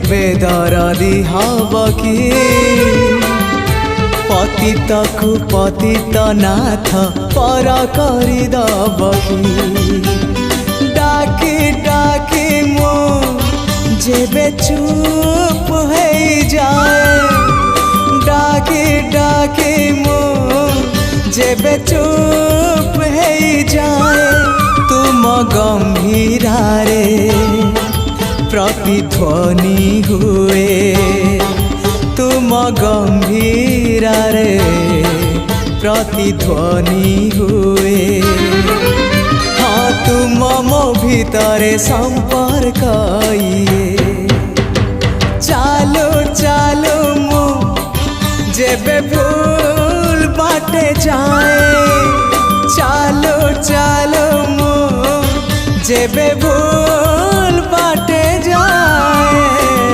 बेदरदी हब कि पतितकु पतित नाथ पर करदब कि डाकी डाकी मो जेबे चुप हो जाए डाकी डाकी मो जेबे चुप हो जाए तुम गंभीरा रे प्रतिध्वनि हुए तुम गंभीरा रे प्रतिध्वनि हुए हाँ तुम मो भितरे संपर्क चालो चालो मो जेबे भूल बाटे जाए चालो चालो मो जेबे भूल